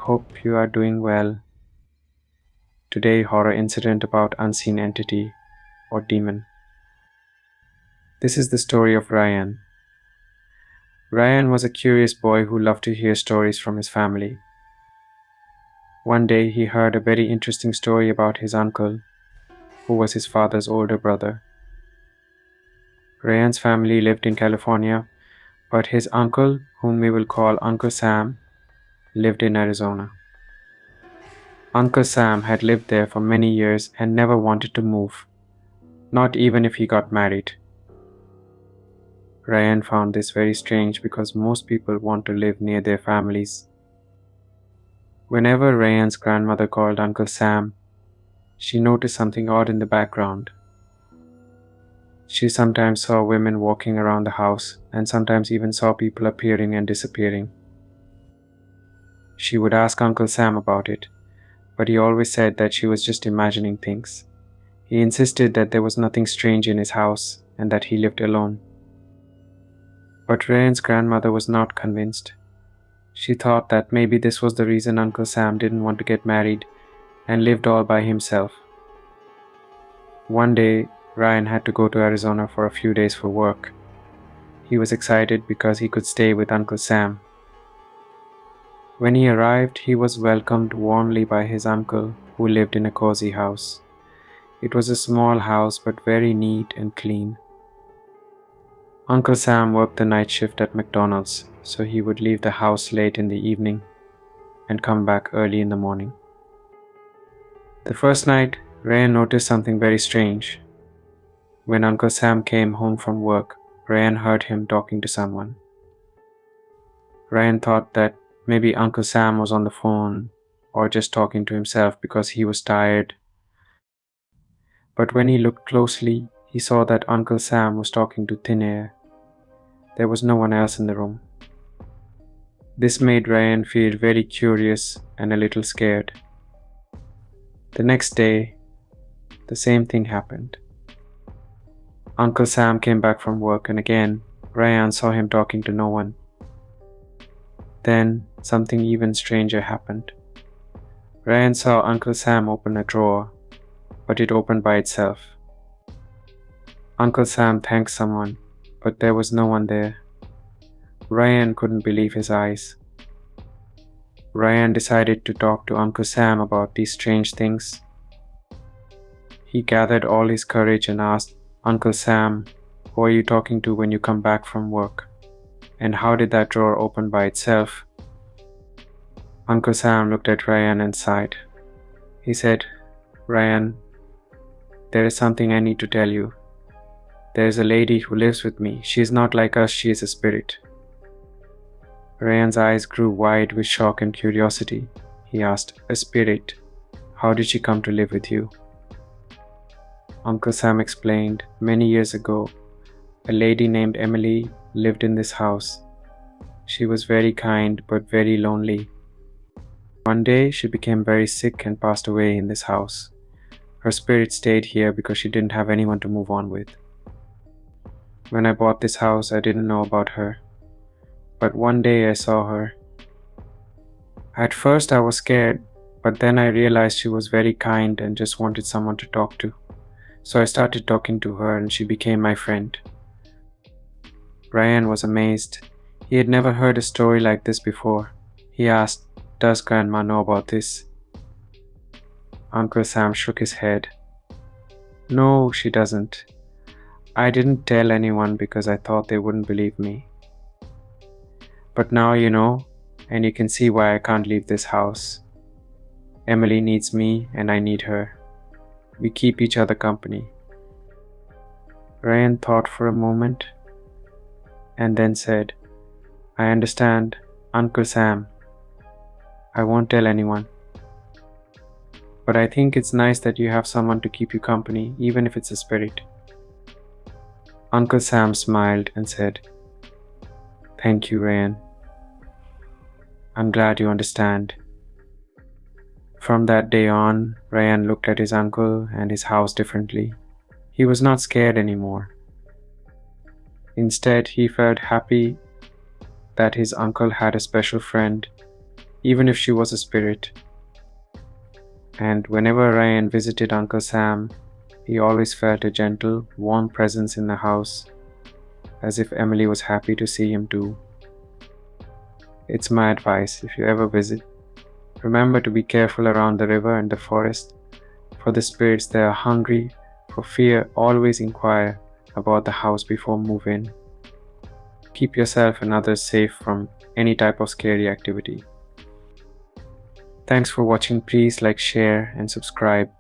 Hope you are doing well. Today, horror incident about unseen entity or demon. This is the story of Ryan. Ryan was a curious boy who loved to hear stories from his family. One day, he heard a very interesting story about his uncle, who was his father's older brother. Ryan's family lived in California, but his uncle, whom we will call Uncle Sam, lived in Arizona. Uncle Sam had lived there for many years and never wanted to move, not even if he got married. Ryan found this very strange because most people want to live near their families. Whenever Ryan's grandmother called Uncle Sam, she noticed something odd in the background. She sometimes saw women walking around the house and sometimes even saw people appearing and disappearing. She would ask Uncle Sam about it, but he always said that she was just imagining things. He insisted that there was nothing strange in his house and that he lived alone. But Ryan's grandmother was not convinced. She thought that maybe this was the reason Uncle Sam didn't want to get married and lived all by himself. One day, Ryan had to go to Arizona for a few days for work. He was excited because he could stay with Uncle Sam. When he arrived, he was welcomed warmly by his uncle, who lived in a cozy house. It was a small house but very neat and clean. Uncle Sam worked the night shift at McDonald's, so he would leave the house late in the evening and come back early in the morning. The first night, Ryan noticed something very strange. When Uncle Sam came home from work, Ryan heard him talking to someone. Ryan thought that maybe Uncle Sam was on the phone or just talking to himself because he was tired. But when he looked closely, he saw that Uncle Sam was talking to thin air. There was no one else in the room. This made Ryan feel very curious and a little scared. The next day, the same thing happened. Uncle Sam came back from work and again, Ryan saw him talking to no one. Then, something even stranger happened. Ryan saw Uncle Sam open a drawer, but it opened by itself. Uncle Sam thanked someone, but there was no one there. Ryan couldn't believe his eyes. Ryan decided to talk to Uncle Sam about these strange things. He gathered all his courage and asked, "Uncle Sam, who are you talking to when you come back from work? And how did that drawer open by itself?" Uncle Sam looked at Ryan and sighed. He said, "Ryan, there is something I need to tell you. There is a lady who lives with me. She is not like us, she is a spirit." Ryan's eyes grew wide with shock and curiosity. He asked, "A spirit? How did she come to live with you?" Uncle Sam explained, "Many years ago, a lady named Emily lived in this house. She was very kind but very lonely. One day, she became very sick and passed away in this house. Her spirit stayed here because she didn't have anyone to move on with. When I bought this house, I didn't know about her. But one day I saw her. At first I was scared, but then I realized she was very kind and just wanted someone to talk to. So I started talking to her and she became my friend." Ryan was amazed. He had never heard a story like this before. He asked, "Does Grandma know about this?" Uncle Sam shook his head. "No, she doesn't. I didn't tell anyone because I thought they wouldn't believe me. But now you know, and you can see why I can't leave this house. Emily needs me and I need her. We keep each other company." Ryan thought for a moment and then said, "I understand, Uncle Sam. I won't tell anyone. But I think it's nice that you have someone to keep you company, even if it's a spirit." Uncle Sam smiled and said, "Thank you, Ryan. I'm glad you understand." From that day on, Ryan looked at his uncle and his house differently. He was not scared anymore. Instead, he felt happy that his uncle had a special friend, even if she was a spirit. And whenever Ryan visited Uncle Sam, he always felt a gentle, warm presence in the house, as if Emily was happy to see him too. It's my advice, if you ever visit, remember to be careful around the river and the forest. For the spirits that are hungry for fear, always inquire about the house before moving. Keep yourself and others safe from any type of scary activity. Thanks for watching. Please like, share, and subscribe.